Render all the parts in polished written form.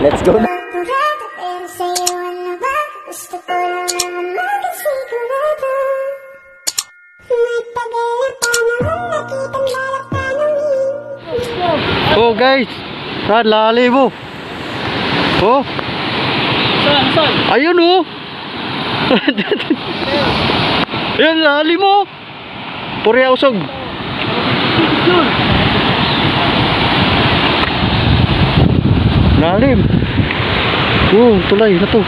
Let's go na. Oh guys, lalim mo. Oh. Saan? Ayun oh. Ayun, lalim mo. Puri usog. Lalim. Oh, tulay na to.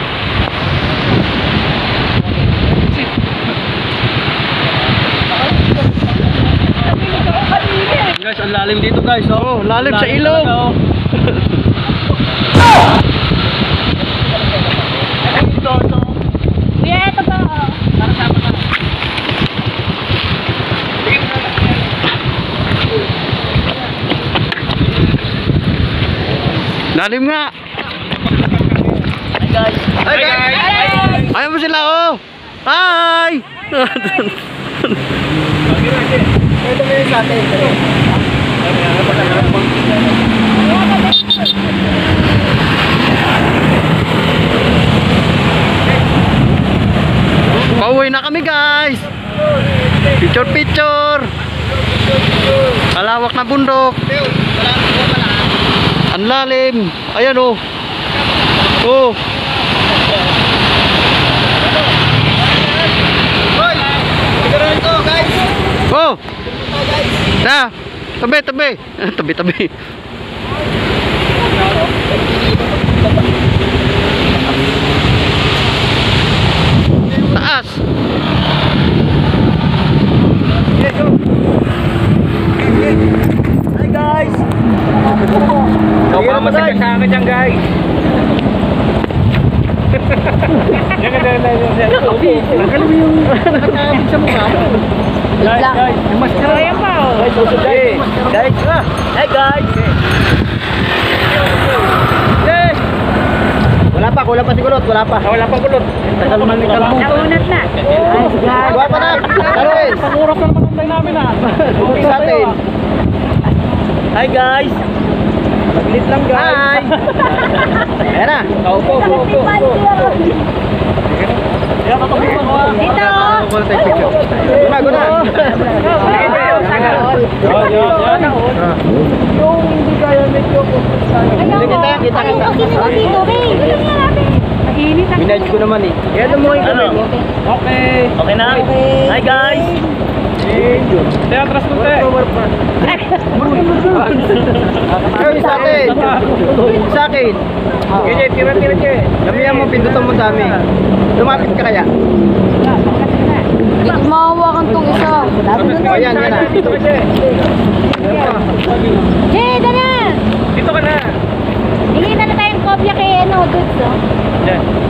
Guys, ang lalim dito guys. Oh, lalim sa ilog. Kuya, ito ba? Para sama ka. Lalim nga. Hi guys. Ayaw mo sila oh. Hi. Ito na yung sa atin. Pauwi na kami guys. Picture. Malawak na bundok. Ang lalim. Ayan oh. Oh. Oh. Na. Tabi. Tabi. Taas. Hi guys. Sobrang masakit sa akin yan guys. Nagaling mo yung nakakabig sa mukha mo. Guys, Yung maskara. ayan pa oh. Guys. Hi guys. Wala pa si Kulot. Wala pa kulot. Tagal naman ni Kalbo. Naunat na. Gawa pa na. Guys. Pangurap na naman ang tayo namin ah. Okay sa atin. Hi guys. Maglit lang guys. Hi. Ayan na. Upo. Yan, matabukan ko ah. Dito. Guna. Yung hindi kaya medyo kita. Mainit ang Minadyo ko naman eh. Kaya mo yung kamay mo. Okay na? Hi guys. Te, atras ko te. Ay, sa akin. Gigi, tira. Lamihan mo, pindutan mo dami. Lumapit ka kaya? Hindi ko mahawakan tong isa. O yan na. Dito ka, Che. Che, na! Dito ka na. Hingin na tayong kopya kay Dudes, oh.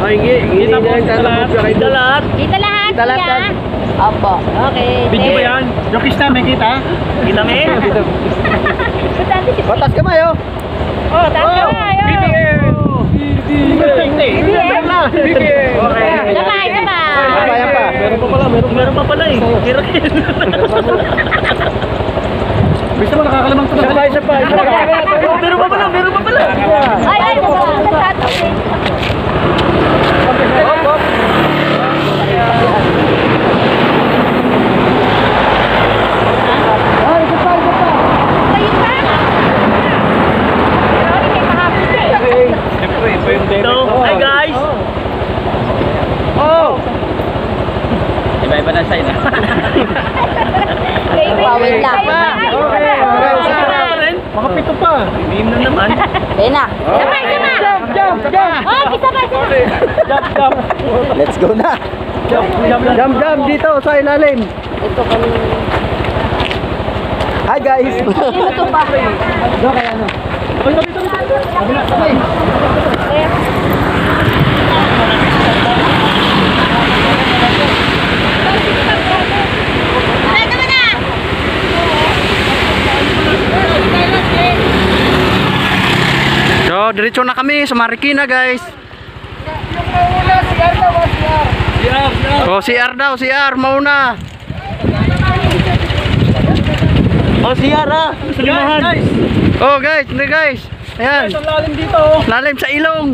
Ay, hindi Kita po, na kita lahat. Kita lahat. Kita lahat, Kita lahat, kuya. Opo. Okay. Video ba yan? Yung kista, may kita? Kita mo eh? Batas kamay oh. Oh, taas ka na. BBM! Okay. Sabay. Kaya pa. Meron pa pala eh. Bisa mo nakakalamang ito. Isa pa. Meron pa pala. Ay, nagtatapin. Hop. Ayun pa. Sorry, may mahapit eh. Siyempre, ito yung David. Hi guys. Oh. Iba-iba na side. Wait lang. Okay. Makapito pa. Meme na naman. Ayun na. Sabay. Jump. Oh, sabay. Jump. Let's go na. Jump dito sa ilalim. Ito kami. Hi guys. Ito pa. Do kaya ano? Sabay. So, diretso na kami sa Marikina, guys. Oh, CR mauna. Oh, CR ah. Oh, guys, Ayan. Ang lalim dito. Lalim sa ilong.